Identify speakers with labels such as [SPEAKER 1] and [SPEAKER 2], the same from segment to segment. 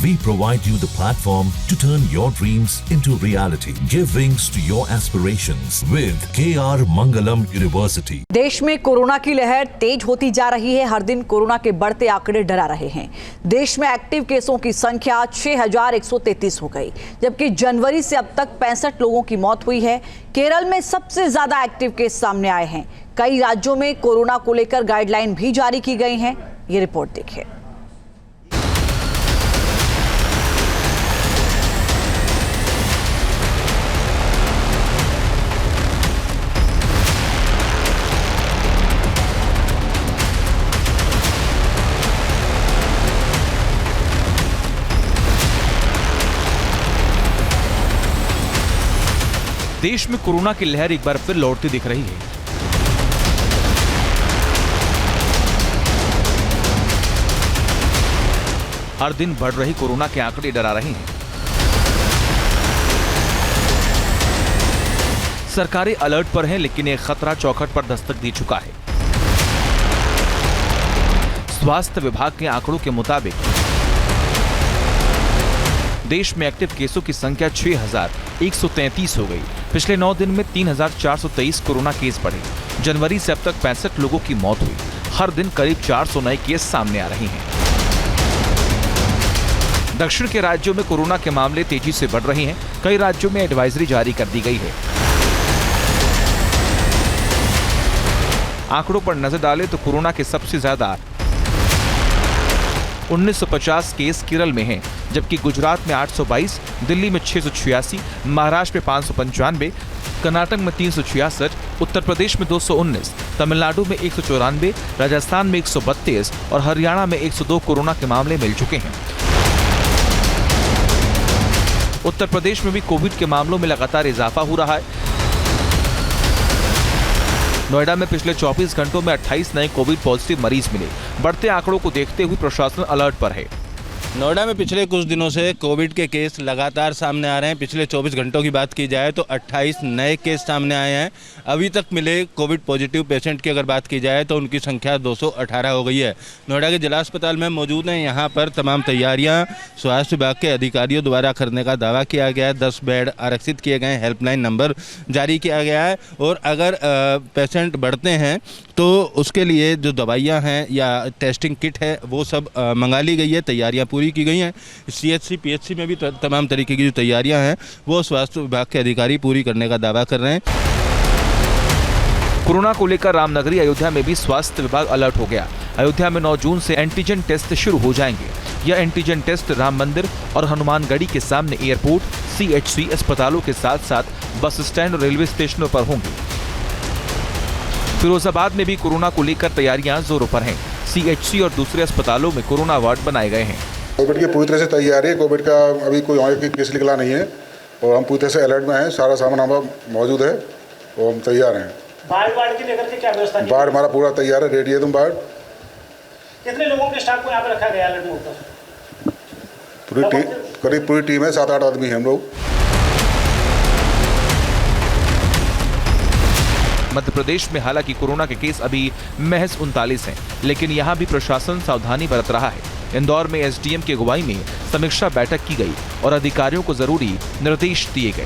[SPEAKER 1] We provide you the platform to turn your dreams into reality. Give wings to your aspirations with KR Mangalam University.
[SPEAKER 2] देश में corona की लहर तेज होती जा रही है। हर दिन कोरोना के बढ़ते आंकड़े डरा रहे हैं। देश में एक्टिव केसों की संख्या 6133 हो गई, जबकि जनवरी से अब तक 65 लोगों की मौत हुई है। केरल में सबसे ज्यादा एक्टिव केस सामने आए हैं। कई राज्यों में कोरोना को लेकर गाइडलाइन भी जारी की गई हैं। ये रिपोर्ट देखिए।
[SPEAKER 3] देश में कोरोना की लहर एक बार फिर लौटती दिख रही है। हर दिन बढ़ रही कोरोना के आंकड़े डरा रहे हैं। सरकारें अलर्ट पर हैं, लेकिन एक खतरा चौखट पर दस्तक दे चुका है। स्वास्थ्य विभाग के आंकड़ों के मुताबिक देश में एक्टिव केसों की संख्या 6133 हो गई। पिछले 9 दिन में 3423 कोरोना केस बढ़े। जनवरी से अब तक 65 लोगों की मौत हुई। हर दिन करीब 400 नए केस सामने आ रहे हैं। दक्षिण के राज्यों में कोरोना के मामले तेजी से बढ़ रहे हैं। कई राज्यों में एडवाइजरी जारी कर दी गई है। आंकड़ों पर नजर डालें तो कोरोना के सबसे ज्यादा 1950 केस केरल में हैं, जबकि गुजरात में 822, दिल्ली में 686, महाराष्ट्र में 595, कर्नाटक में 366, उत्तर प्रदेश में 219, तमिलनाडु में 194, राजस्थान में 132 और हरियाणा में 102 कोरोना के मामले मिल चुके हैं। उत्तर प्रदेश में भी कोविड के मामलों में लगातार इजाफा हो रहा है। नोएडा में पिछले 24 घंटों में 28 नए कोविड पॉजिटिव मरीज मिले। बढ़ते आंकड़ों को देखते हुए प्रशासन अलर्ट पर है।
[SPEAKER 4] नोएडा में पिछले कुछ दिनों से कोविड के केस लगातार सामने आ रहे हैं। पिछले 24 घंटों की बात की जाए तो 28 नए केस सामने आए हैं। अभी तक मिले कोविड पॉजिटिव पेशेंट की अगर बात की जाए तो उनकी संख्या 218 हो गई है। नोएडा के जिला अस्पताल में मौजूद हैं। यहाँ पर तमाम तैयारियाँ स्वास्थ्य विभाग के अधिकारियों द्वारा करने का दावा किया गया है। 10 बेड आरक्षित किए गए हैं। हेल्पलाइन नंबर जारी किया गया है और अगर पेशेंट बढ़ते हैं तो उसके लिए जो दवाइयाँ हैं या टेस्टिंग किट है वो सब मंगा ली गई है। तैयारियाँ पूरी की गई हैं। CHC PHC में भी तमाम तरीके की जो तैयारियां हैं वो स्वास्थ्य विभाग के अधिकारी पूरी करने का दावा कर रहे हैं।
[SPEAKER 3] कोरोना को लेकर रामनगरी अयोध्या में भी स्वास्थ्य विभाग अलर्ट हो गया। अयोध्या में 9 जून से एंटीजन टेस्ट शुरू हो जाएंगे। यह एंटीजन टेस्ट राम मंदिर और हनुमानगढ़ी के सामने एयरपोर्ट, CHC अस्पतालों के साथ साथ बस स्टैंड और रेलवे स्टेशनों पर होंगे। फिरोजाबाद में भी कोरोना को लेकर तैयारियां जोरों पर हैं। CHC और दूसरे अस्पतालों में कोरोना वार्ड बनाए गए हैं।
[SPEAKER 5] कोविड की पूरी तरह से तैयारी है। कोविड का अभी कोई और केस निकला नहीं है और हम पूरी तरह से अलर्ट में हैं। सारा सामान हमारा मौजूद है और हम तैयार हैं।
[SPEAKER 6] बाढ़ की लेकर के क्या व्यवस्था की?
[SPEAKER 5] बाढ़ हमारा पूरा तैयार है, रेडी है। तुम बाढ़
[SPEAKER 6] कितने लोगों के स्टाफ को यहाँ पे रखा गया अलर्ट मोड पर?
[SPEAKER 5] करीब पूरी टीम है, 7-8 आदमी हैं हम लोग।
[SPEAKER 3] मध्य प्रदेश में हालांकि कोरोना के केस अभी महज 39 हैं, लेकिन यहां भी प्रशासन सावधानी बरत रहा है। इंदौर में SDM की अगुवाई में समीक्षा बैठक की गई और अधिकारियों को जरूरी निर्देश दिए गए।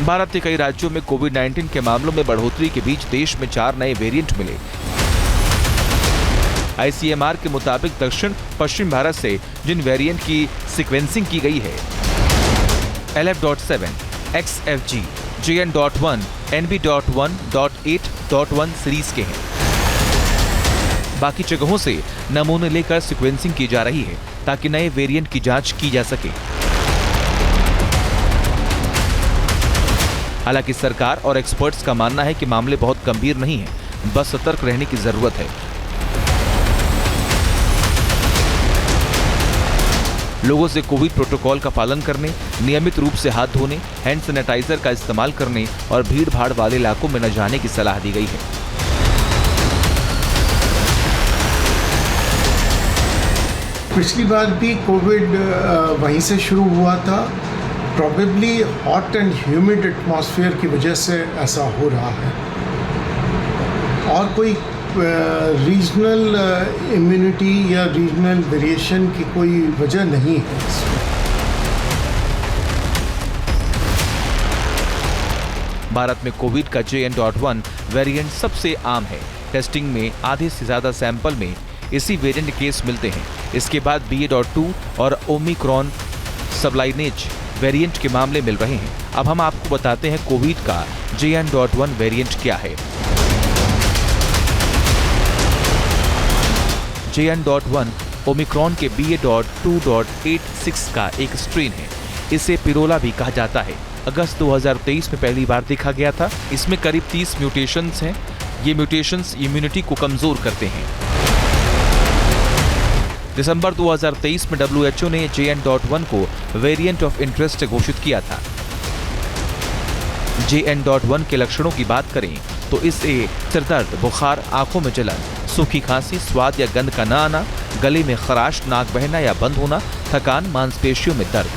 [SPEAKER 3] भारत के कई राज्यों में कोविड-19 के मामलों में बढ़ोतरी के बीच देश में 4 नए वेरिएंट मिले। ICMR के मुताबिक दक्षिण पश्चिम भारत से जिन वेरिएंट की सीक्वेंसिंग की गई है LF.7, XFG, JN.1, NB.1.8.1 series के हैं। बाकी जगहों से नमूने लेकर सीक्वेंसिंग की जा रही है ताकि नए वेरिएंट की जांच की जा सके। हालांकि सरकार और एक्सपर्ट्स का मानना है कि मामले बहुत गंभीर नहीं है, बस सतर्क रहने की जरूरत है। लोगों से कोविड प्रोटोकॉल का पालन करने, नियमित रूप से हाथ धोने, हैंड सैनिटाइजर का इस्तेमाल करने और भीड़-भाड़ वाले इलाकों में न जाने की सलाह दी गई है।
[SPEAKER 7] पिछली बार भी कोविड वहीं से शुरू हुआ था। Probably hot and humid atmosphere की वजह से ऐसा हो रहा है और कोई रीजनल इम्यूनिटी या रीजनल वेरिएशन की कोई वजह नहीं है इसमें।
[SPEAKER 3] भारत में कोविड का JN.1 वेरिएंट सबसे आम है। टेस्टिंग में आधे से ज्यादा सैंपल में इसी वेरिएंट केस मिलते हैं। इसके बाद BA.2 और ओमिक्रॉन सबलाइनेज वेरिएंट के मामले मिल रहे हैं। अब हम आपको बताते हैं कोविड का JN.1 वेरिएंट क्या है। JN.1 ओमिक्रॉन के BA.2.86 का एक स्ट्रेन है। इसे पिरोला भी कहा जाता है। अगस्त 2023 में पहली बार देखा गया था। इसमें करीब 30 म्यूटेशंस हैं। ये म्यूटेशंस इम्यूनिटी को कमजोर करते हैं। दिसंबर 2023 में WHO ने JN.1 को वेरिएंट ऑफ इंटरेस्ट घोषित किया था। JN.1 के लक्षणों की बात करें तो इससे सिरदर्द, बुखार, आंखों में जलन, सूखी खांसी, स्वाद या गंध का न आना, गले में खराश, नाक बहना या बंद होना, थकान, मांसपेशियों में दर्द।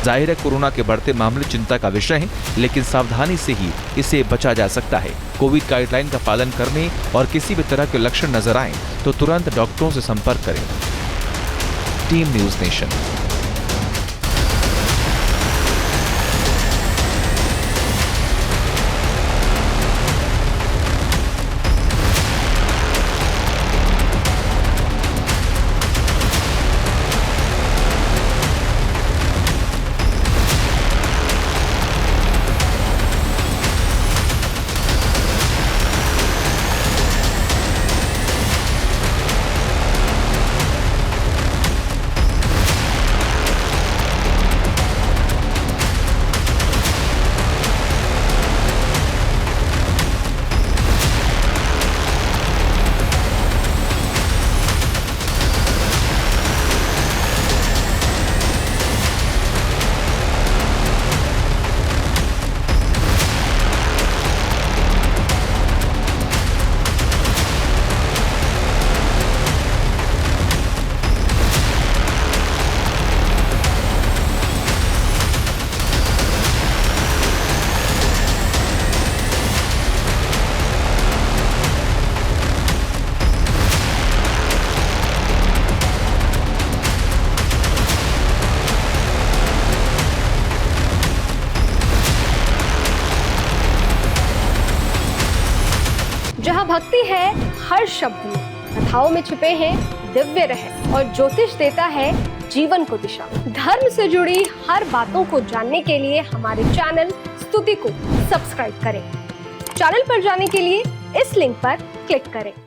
[SPEAKER 3] जाहिर है कोरोना के बढ़ते मामले चिंता का विषय हैं, लेकिन सावधानी से ही इसे बचा जा सकता है। कोविड गाइडलाइन का पालन करने और किसी भी तरह के लक्षण नजर आए तो तुरंत डॉक्टरों से संपर्क करें। Team news nation.
[SPEAKER 8] जहाँ भक्ति है हर शब्द में, कथाओं में छुपे हैं दिव्य रहस्य और ज्योतिष देता है जीवन को दिशा। धर्म से जुड़ी हर बातों को जानने के लिए हमारे चैनल स्तुति को सब्सक्राइब करें। चैनल पर जाने के लिए इस लिंक पर क्लिक करें।